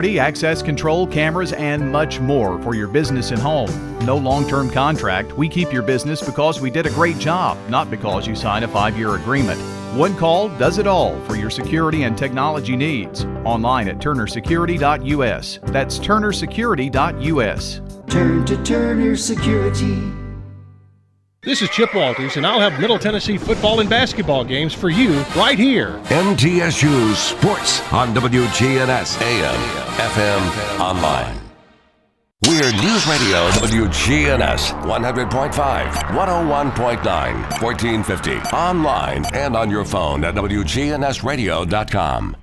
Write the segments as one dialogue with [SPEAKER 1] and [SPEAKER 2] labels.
[SPEAKER 1] Access control, cameras, and much more for your business and home. No long-term contract. We keep your business because we did a great job, not because you signed a 5-year agreement. One call does it all for your security and technology needs. Online at turnersecurity.us. That's turnersecurity.us.
[SPEAKER 2] Turn to Turner Security.
[SPEAKER 3] This is Chip Walters, and I'll have Middle Tennessee football and basketball games for you right here.
[SPEAKER 4] MTSU Sports on WGNS AM, FM, online. We're News Radio WGNS 100.5, 101.9, 1450, online and on your phone at wgnsradio.com.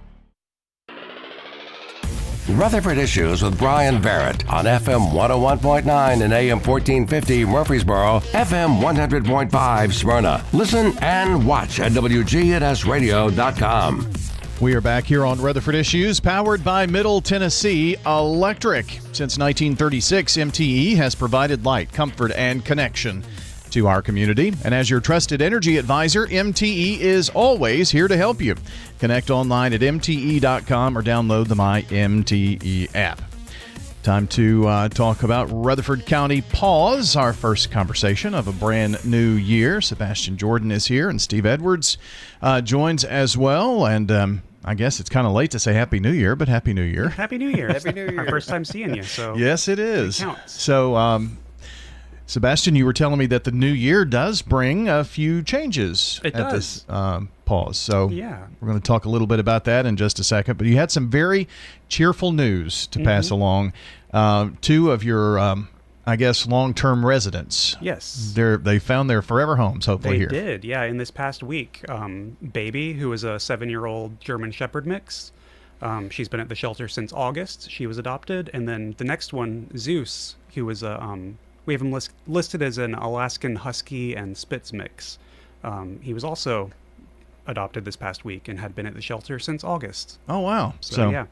[SPEAKER 4] Rutherford Issues with Brian Barrett on FM 101.9 and AM 1450 Murfreesboro, FM 100.5 Smyrna. Listen and watch at wgnsradio.com.
[SPEAKER 1] We are back here on Rutherford Issues, powered by Middle Tennessee Electric. Since 1936, MTE has provided light, comfort, and connection to our community. And as your trusted energy advisor, MTE is always here to help you. Connect online at mte.com or download the My MTE app. Time to talk about Rutherford County PAWS, our first conversation of a brand new year. Sebastian Jordan is here, and Steve Edwards joins as well. And I guess it's kind of late to say Happy New Year, but Happy New Year.
[SPEAKER 5] Happy New Year.
[SPEAKER 6] Happy New Year.
[SPEAKER 5] Our first time seeing you. So
[SPEAKER 1] yes, it is.
[SPEAKER 5] It counts.
[SPEAKER 1] So, Sebastian, you were telling me that the new year does bring a few changes this PAWS. So
[SPEAKER 5] yeah,
[SPEAKER 1] we're going to talk a little bit about that in just a second. But you had some very cheerful news to pass along. Two of your, I guess, long-term residents.
[SPEAKER 5] Yes.
[SPEAKER 1] They found their forever homes, hopefully, here.
[SPEAKER 5] They did, yeah. In this past week, Baby, who is a 7-year-old German Shepherd mix, she's been at the shelter since August. She was adopted. And then the next one, Zeus, who was a... we have him listed as an Alaskan Husky and Spitz mix. He was also adopted this past week and had been at the shelter since August.
[SPEAKER 1] Oh, wow.
[SPEAKER 5] So yeah.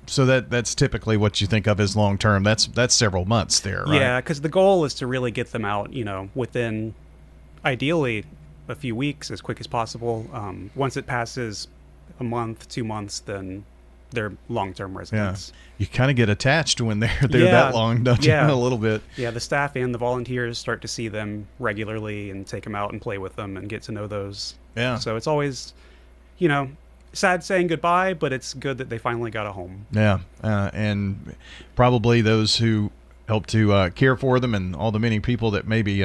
[SPEAKER 1] So that's typically what you think of as long term. That's several months there, right?
[SPEAKER 5] Yeah, because the goal is to really get them out, within ideally a few weeks, as quick as possible. Once it passes a month, 2 months, then they're long-term residents.
[SPEAKER 1] Yeah. You kind of get attached when they're that long, don't you? A little bit.
[SPEAKER 5] Yeah, the staff and the volunteers start to see them regularly and take them out and play with them and get to know those.
[SPEAKER 1] Yeah.
[SPEAKER 5] So it's always, sad saying goodbye, but it's good that they finally got a home.
[SPEAKER 1] Yeah, and probably those who help to care for them and all the many people that maybe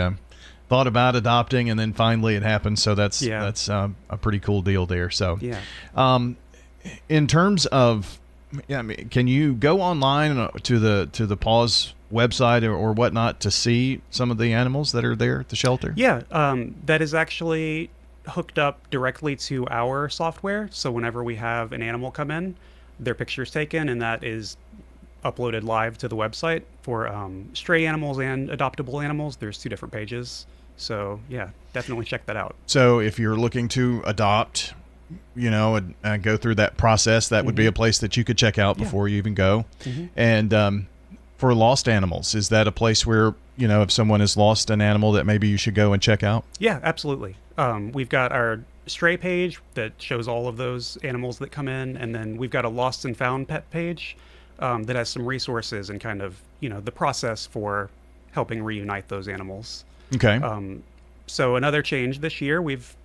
[SPEAKER 1] thought about adopting and then finally it happened. So that's a pretty cool deal there. So
[SPEAKER 5] yeah.
[SPEAKER 1] In terms of, can you go online to the PAWS website or whatnot to see some of the animals that are there at the shelter?
[SPEAKER 5] Yeah, that is actually hooked up directly to our software. So whenever we have an animal come in, their picture's taken, and that is uploaded live to the website. For stray animals and adoptable animals, there's 2 different pages. So yeah, definitely check that out.
[SPEAKER 1] So if you're looking to adopt, and go through that process, that would be a place that you could check out before you even go. And for lost animals, is that a place where, if someone has lost an animal that maybe you should go and check out?
[SPEAKER 5] Yeah, absolutely. We've got our stray page that shows all of those animals that come in, and then we've got a lost and found pet page that has some resources and kind of, the process for helping reunite those animals.
[SPEAKER 1] Okay.
[SPEAKER 5] So another change this year, we've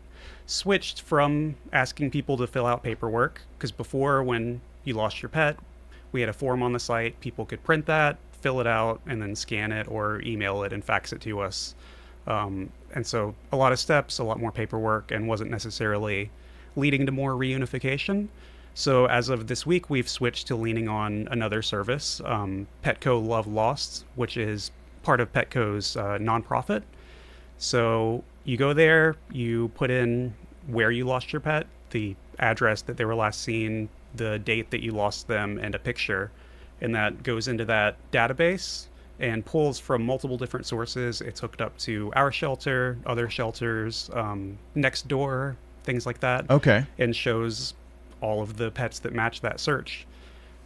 [SPEAKER 5] switched from asking people to fill out paperwork, because before, when you lost your pet, we had a form on the site. People could print that, fill it out, and then scan it or email it and fax it to us. And so a lot of steps, a lot more paperwork, and wasn't necessarily leading to more reunification. So as of this week, we've switched to leaning on another service, Petco Love Lost, which is part of Petco's nonprofit. So you go there, you put in where you lost your pet, the address that they were last seen, the date that you lost them, and a picture. And that goes into that database and pulls from multiple different sources. It's hooked up to our shelter, other shelters, next door, things like that.
[SPEAKER 1] Okay.
[SPEAKER 5] And shows all of the pets that match that search.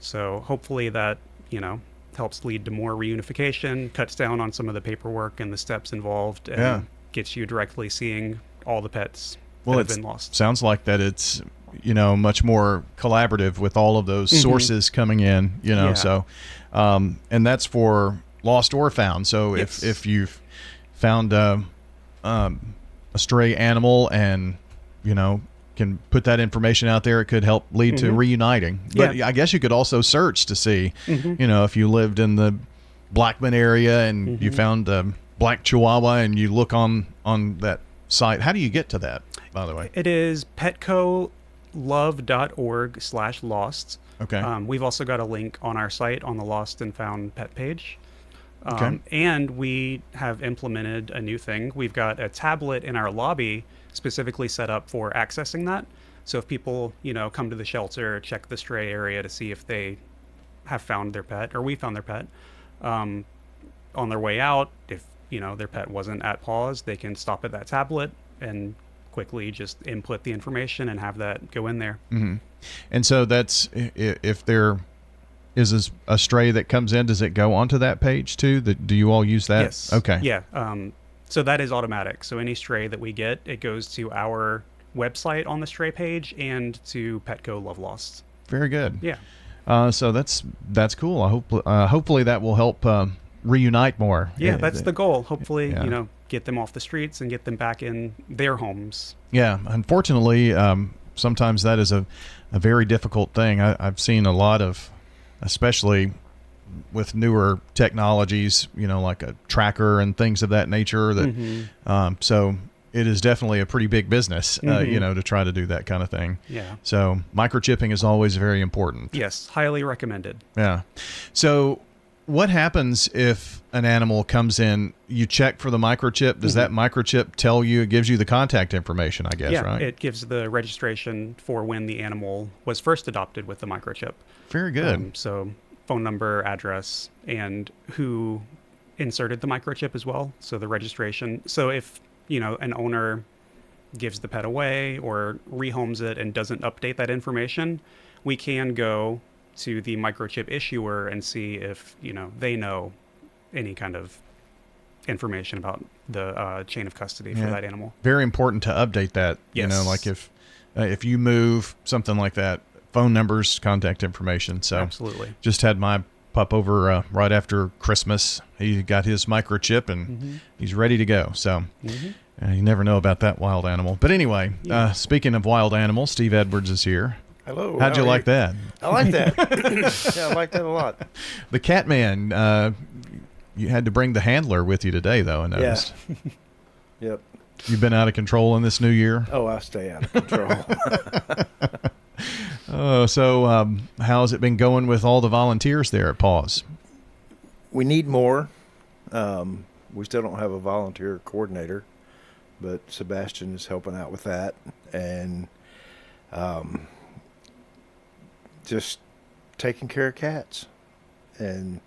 [SPEAKER 5] So hopefully that, helps lead to more reunification, cuts down on some of the paperwork and the steps involved, and gets you directly seeing all the pets that have been lost.
[SPEAKER 1] Sounds like that it's much more collaborative with all of those sources coming in, so, and that's for lost or found. So if you've found a stray animal and, can put that information out there, it could help lead to reuniting. But I guess you could also search to see, if you lived in the Blackman area and you found a black Chihuahua and you look on that site. How do you get to that, by the way?
[SPEAKER 5] It is petcolove.org/lost.
[SPEAKER 1] Okay.
[SPEAKER 5] We've also got a link on our site on the Lost and Found Pet page.
[SPEAKER 1] Okay.
[SPEAKER 5] And we have implemented a new thing. We've got a tablet in our lobby specifically set up for accessing that. So if people, come to the shelter, check the stray area to see if they have found their pet, or we found their pet, on their way out, if, their pet wasn't at PAWS, they can stop at that tablet and quickly just input the information and have that go in there.
[SPEAKER 1] Mm-hmm. And so that's, if there is a stray that comes in, does it go onto that page too? Do you all use that?
[SPEAKER 5] Yes.
[SPEAKER 1] Okay.
[SPEAKER 5] Yeah. So that is automatic. So any stray that we get, it goes to our website on the stray page and to Petco Love Lost.
[SPEAKER 1] Very good.
[SPEAKER 5] Yeah.
[SPEAKER 1] So that's cool. I hope hopefully that will help reunite more.
[SPEAKER 5] Yeah, that's the goal. Hopefully, get them off the streets and get them back in their homes.
[SPEAKER 1] Yeah. Unfortunately, sometimes that is a very difficult thing. I've seen a lot of, especially with newer technologies, like a tracker and things of that nature. That so it is definitely a pretty big business, to try to do that kind of thing.
[SPEAKER 5] Yeah.
[SPEAKER 1] So microchipping is always very important.
[SPEAKER 5] Yes, highly recommended.
[SPEAKER 1] Yeah. So what happens if an animal comes in? You check for the microchip. Does that microchip tell you? It gives you the contact information, I guess, right?
[SPEAKER 5] It gives the registration for when the animal was first adopted with the microchip.
[SPEAKER 1] Very good.
[SPEAKER 5] So phone number, address, and who inserted the microchip as well. So the registration. So if, an owner gives the pet away or rehomes it and doesn't update that information, we can go to the microchip issuer and see if, they know any kind of information about the chain of custody for that animal.
[SPEAKER 1] Very important to update that.
[SPEAKER 5] Yes.
[SPEAKER 1] Like if you move, something like that, phone numbers, contact information. So
[SPEAKER 5] absolutely.
[SPEAKER 1] Just had my pup over right after Christmas. He got his microchip and he's ready to go. So you never know about that wild animal. But anyway, speaking of wild animals, Steve Edwards is here.
[SPEAKER 6] Hello.
[SPEAKER 1] How'd you like that?
[SPEAKER 6] I like that. Yeah, I like that a lot.
[SPEAKER 1] The cat man, you had to bring the handler with you today, though, I noticed.
[SPEAKER 6] Yeah. Yep.
[SPEAKER 1] You've been out of control in this new year?
[SPEAKER 6] Oh, I stay out of control.
[SPEAKER 1] So how's it been going with all the volunteers there at PAWS?
[SPEAKER 6] We need more. We still don't have a volunteer coordinator, but Sebastian is helping out with that. And just taking care of cats. And,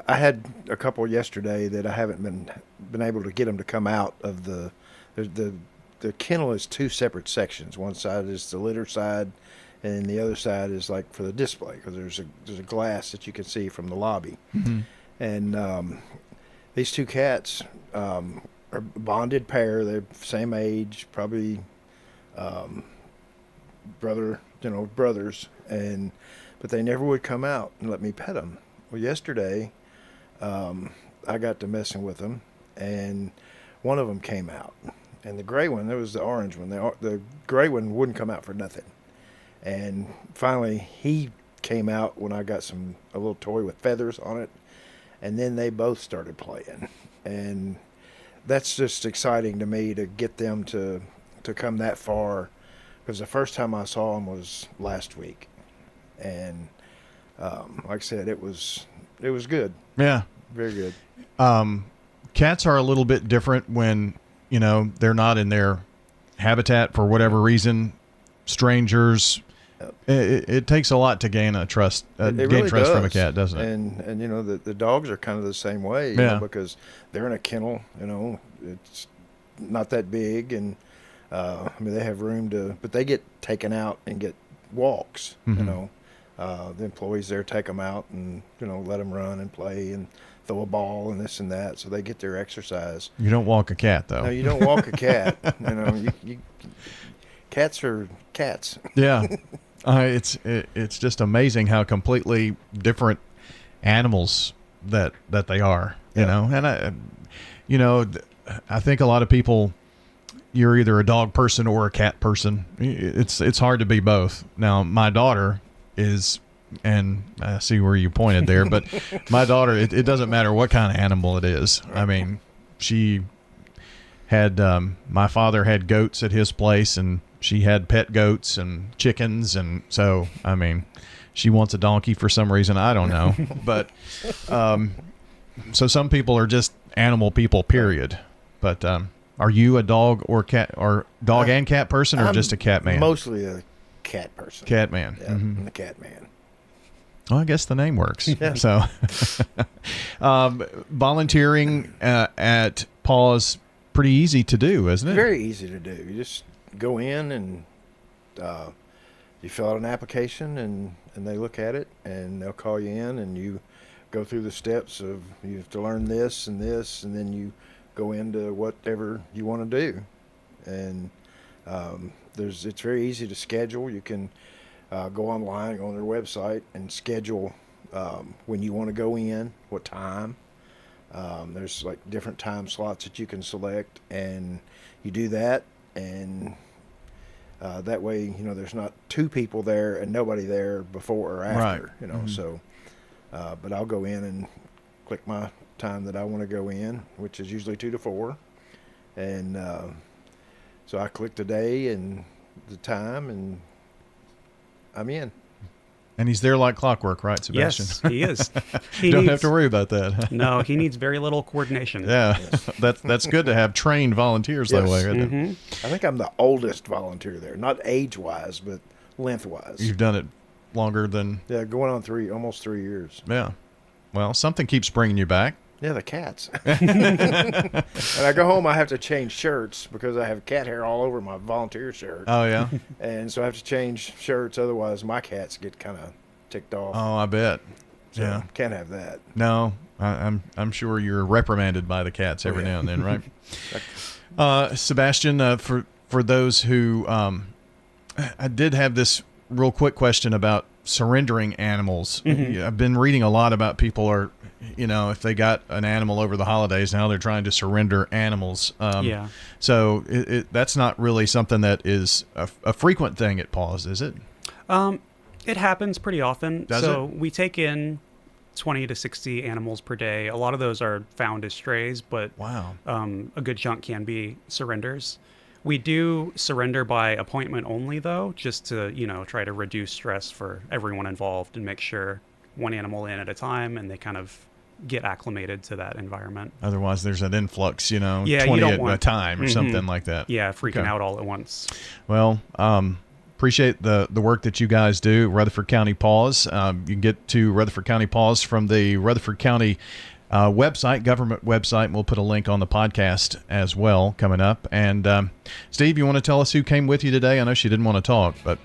[SPEAKER 6] I had a couple yesterday that I haven't been able to get them to come out of the kennel is two separate sections. One side is the litter side, and the other side is like for the display, because there's a glass that you can see from the lobby. And these two cats are a bonded pair. They're same age, probably brothers, but they never would come out and let me pet them. Well, yesterday I got to messing with them, and one of them came out. And the gray one, there was the orange one. The gray one wouldn't come out for nothing. And finally, he came out when I got a little toy with feathers on it. And then they both started playing. And that's just exciting to me to get them to come that far. Because the first time I saw them was last week. And like I said, it was good.
[SPEAKER 1] Yeah.
[SPEAKER 6] Very good.
[SPEAKER 1] Cats are a little bit different when they're not in their habitat for whatever reason. Strangers, it takes a lot to gain trust from a cat, doesn't it?
[SPEAKER 6] And the dogs are kind of the same way, because they're in a kennel. It's not that big, and they have room but they get taken out and get walks. The employees there take them out and let them run and play and throw a ball and this and that, so they get their exercise.
[SPEAKER 1] You don't walk a cat, though.
[SPEAKER 6] No, you don't walk a cat. Cats are cats.
[SPEAKER 1] Yeah. It's just amazing how completely different animals that they are, you know. And I think a lot of people, you're either a dog person or a cat person. It's hard to be both. Now, my daughter is, and I see where you pointed there, but my daughter, it doesn't matter what kind of animal it is. I mean, she had, my father had goats at his place, and she had pet goats and chickens. And so, I mean, she wants a donkey for some reason. I don't know. But, so some people are just animal people, period. But, are you a dog or cat or dog and cat person, or just a cat man?
[SPEAKER 6] Mostly a cat person.
[SPEAKER 1] Cat man.
[SPEAKER 6] Yeah, I'm a cat man.
[SPEAKER 1] Well, I guess the name works. So, volunteering at PAWS, pretty easy to do, isn't it?
[SPEAKER 6] Very easy to do. You just go in and you fill out an application, and they look at it, and they'll call you in, and you go through the steps of, you have to learn this and this, and then you go into whatever you want to do. And it's very easy to schedule. You can go online on their website and schedule when you want to go in, what time. There's like different time slots that you can select, and you do that, and that way, there's not two people there and nobody there before or after,
[SPEAKER 1] Right.
[SPEAKER 6] So, but I'll go in and click my time that I want to go in, which is usually 2 to 4. And so I click the day and the time, and I'm in.
[SPEAKER 1] And he's there like clockwork, right, Sebastian?
[SPEAKER 5] Yes, he is.
[SPEAKER 1] You don't have to worry about that. Huh?
[SPEAKER 5] No, he needs very little coordination.
[SPEAKER 1] Yeah, that's good to have trained volunteers that way. Isn't it?
[SPEAKER 6] I think I'm the oldest volunteer there, not age-wise, but length-wise.
[SPEAKER 1] You've done it longer than...
[SPEAKER 6] Yeah, going on almost 3 years.
[SPEAKER 1] Yeah. Well, something keeps bringing you back.
[SPEAKER 6] Yeah, the cats. And I go home, I have to change shirts because I have cat hair all over my volunteer shirt.
[SPEAKER 1] Oh, yeah?
[SPEAKER 6] And so I have to change shirts, otherwise my cats get kind of ticked off.
[SPEAKER 1] Oh, I bet.
[SPEAKER 6] So
[SPEAKER 1] Yeah.
[SPEAKER 6] Can't have that.
[SPEAKER 1] No, I'm sure you're reprimanded by the cats every now and then, right? Sebastian, for those who... I did have this real quick question about surrendering animals. I've been reading a lot about people are... if they got an animal over the holidays, now they're trying to surrender animals.
[SPEAKER 5] Yeah.
[SPEAKER 1] So that's not really something that is a frequent thing at PAWS, is it?
[SPEAKER 5] It happens pretty often.
[SPEAKER 1] Does
[SPEAKER 5] so
[SPEAKER 1] it?
[SPEAKER 5] we take in 20 to 60 animals per day. A lot of those are found as strays, but
[SPEAKER 1] Wow.
[SPEAKER 5] a good chunk can be surrenders. We do surrender by appointment only, though, just to, try to reduce stress for everyone involved and make sure one animal in at a time, and they kind of get acclimated to that environment.
[SPEAKER 1] Otherwise, there's an influx,
[SPEAKER 5] Yeah,
[SPEAKER 1] 20
[SPEAKER 5] you don't
[SPEAKER 1] at a
[SPEAKER 5] want-
[SPEAKER 1] time or something like that.
[SPEAKER 5] Yeah, freaking
[SPEAKER 1] Okay.
[SPEAKER 5] out all at once.
[SPEAKER 1] Well, appreciate the work that you guys do, Rutherford County PAWS. You can get to Rutherford County PAWS from the Rutherford County website, government website, and we'll put a link on the podcast as well coming up. And Steve, you want to tell us who came with you today? I know she didn't want to talk, but...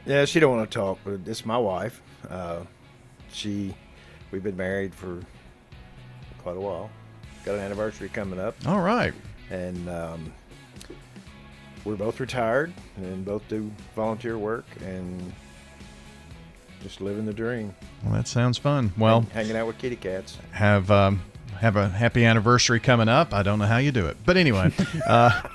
[SPEAKER 6] Yeah, she don't want to talk, but it's my wife. We've been married for quite a while. Got an anniversary coming up,
[SPEAKER 1] All right.
[SPEAKER 6] and we're both retired and both do volunteer work and just living the dream.
[SPEAKER 1] Well, that sounds fun. Well,
[SPEAKER 6] Hanging out with kitty cats.
[SPEAKER 1] have a happy anniversary coming up. I don't know how you do it. But anyway,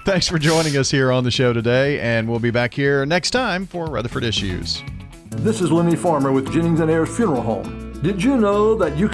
[SPEAKER 1] thanks for joining us here on the show today, and we'll be back here next time for Rutherford Issues.
[SPEAKER 7] This is Lenny Farmer with Jennings & Ayers Funeral Home. Did you know that you